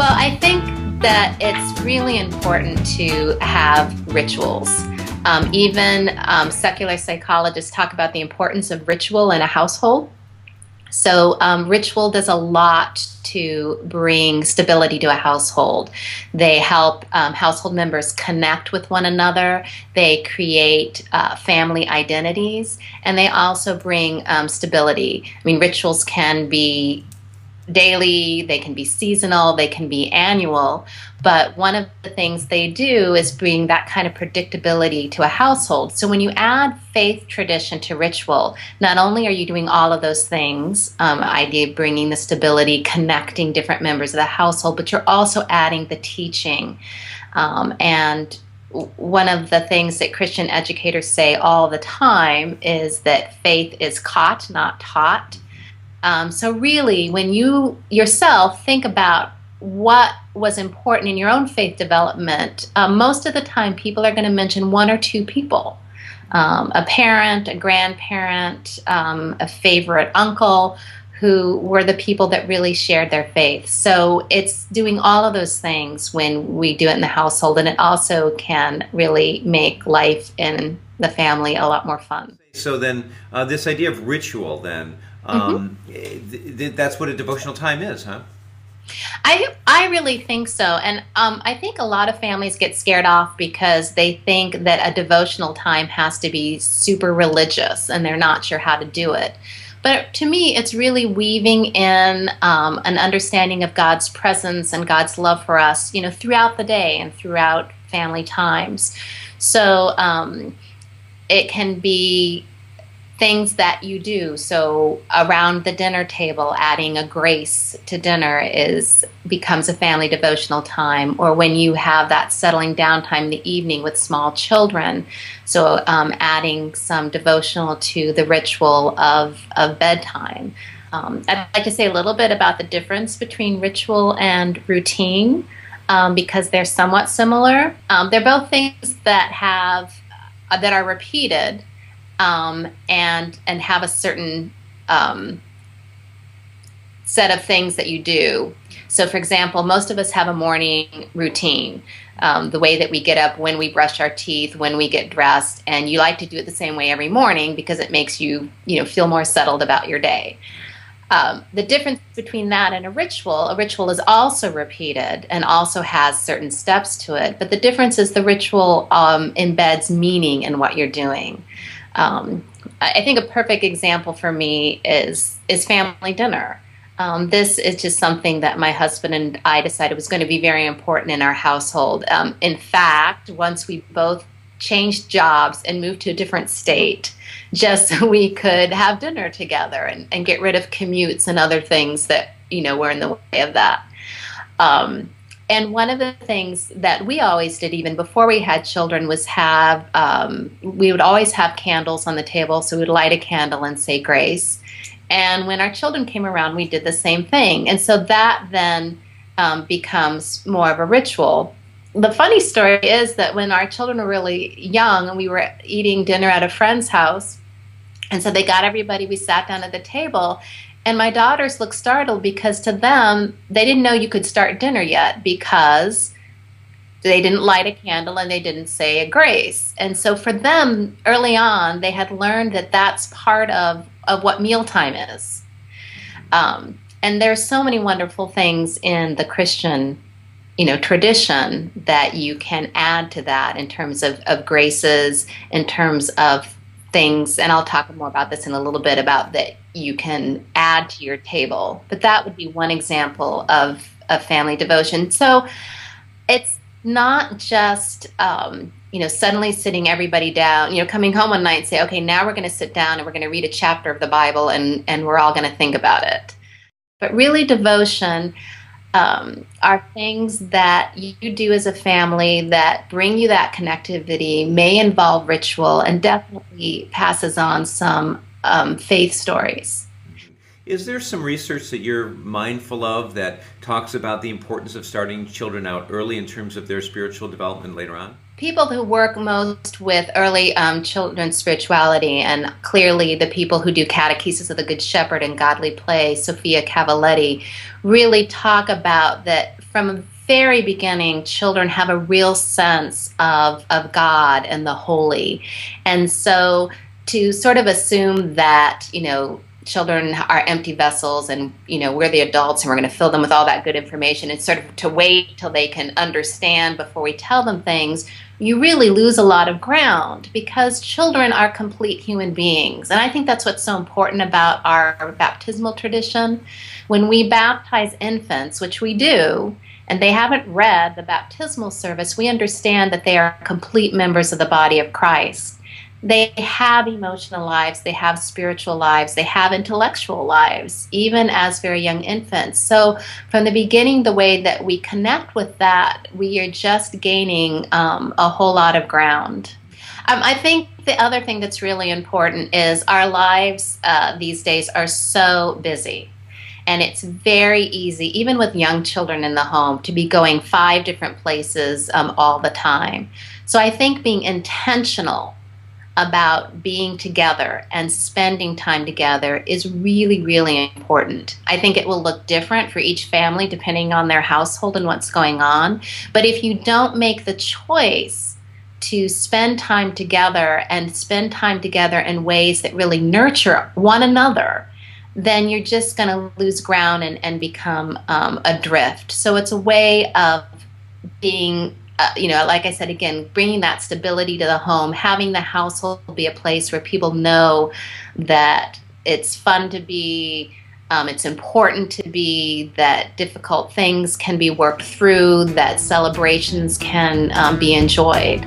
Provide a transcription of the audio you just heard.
Well, I think that it's really important to have rituals. Even secular psychologists talk about the importance of ritual in a household. So, ritual does a lot to bring stability to a household. They help household members connect with one another. They create family identities, and they also bring stability. I mean, rituals can be daily, they can be seasonal, they can be annual, but one of the things they do is bring that kind of predictability to a household. So when you add faith tradition to ritual, not only are you doing all of those things, idea of bringing the stability, connecting different members of the household, but you're also adding the teaching. And one of the things that Christian educators say all the time is that faith is caught, not taught. So really, when you yourself think about what was important in your own faith development, most of the time people are going to mention one or two people, a parent, a grandparent, a favorite uncle, who were the people that really shared their faith. So it's doing all of those things when we do it in the household, and it also can really make life in the family a lot more fun. So then, this idea of ritual, then, that's what a devotional time is, huh? I really think so. And I think a lot of families get scared off because they think that a devotional time has to be super religious and they're not sure how to do it. But to me, it's really weaving in an understanding of God's presence and God's love for us, throughout the day and throughout family times. So it can be things that you do. So around the dinner table, adding a grace to dinner becomes a family devotional time. Or when you have that settling down time in the evening with small children, so adding some devotional to the ritual of bedtime. I'd like to say a little bit about the difference between ritual and routine, because they're somewhat similar. They're both things that are repeated, and have a certain set of things that you do. So, for example, most of us have a morning routine, the way that we get up, when we brush our teeth, when we get dressed, and you like to do it the same way every morning because it makes you, feel more settled about your day. The difference between that and a ritual is also repeated and also has certain steps to it, but the difference is the ritual embeds meaning in what you're doing. I think a perfect example for me is family dinner. This is just something that my husband and I decided was going to be very important in our household. In fact, once we both changed jobs and moved to a different state, just so we could have dinner together and get rid of commutes and other things that, were in the way of that. And one of the things that we always did, even before we had children, was we would always have candles on the table. So we would light a candle and say grace. And when our children came around, we did the same thing. And so that then becomes more of a ritual. The funny story is that when our children were really young and we were eating dinner at a friend's house, and so they got everybody, we sat down at the table, and my daughters looked startled because to them, they didn't know you could start dinner yet because they didn't light a candle and they didn't say a grace. And so for them, early on, they had learned that that's part of what mealtime is. And there's so many wonderful things in the Christian tradition that you can add to that in terms of graces, in terms of things, and I'll talk more about this in a little bit, about that you can add to your table. But that would be one example of family devotion. So it's not just, suddenly sitting everybody down, coming home one night and say, okay, now we're going to sit down and we're going to read a chapter of the Bible and we're all going to think about it. But really, devotion are things that you do as a family that bring you that connectivity, may involve ritual, and definitely passes on some faith stories. Is there some research that you're mindful of that talks about the importance of starting children out early in terms of their spiritual development later on? People who work most with early children's spirituality, and clearly the people who do Catechesis of the Good Shepherd and Godly Play, Sophia Cavalletti, really talk about that from the very beginning, children have a real sense of God and the holy. And so to sort of assume that, children are empty vessels and, we're the adults and we're going to fill them with all that good information and sort of to wait till they can understand before we tell them things, you really lose a lot of ground because children are complete human beings. And I think that's what's so important about our baptismal tradition. When we baptize infants, which we do, and they haven't read the baptismal service, we understand that they are complete members of the body of Christ. They have emotional lives, they have spiritual lives, they have intellectual lives, even as very young infants. So from the beginning, the way that we connect with that, we are just gaining a whole lot of ground. I think the other thing that's really important is our lives these days are so busy. And it's very easy, even with young children in the home, to be going 5 different places all the time. So I think being intentional about being together and spending time together is really, really important. I think it will look different for each family depending on their household and what's going on. But if you don't make the choice to spend time together and spend time together in ways that really nurture one another, then you're just going to lose ground and become adrift. So it's a way of being like I said, again, bringing that stability to the home, having the household be a place where people know that it's fun to be, it's important to be, that difficult things can be worked through, that celebrations can be enjoyed.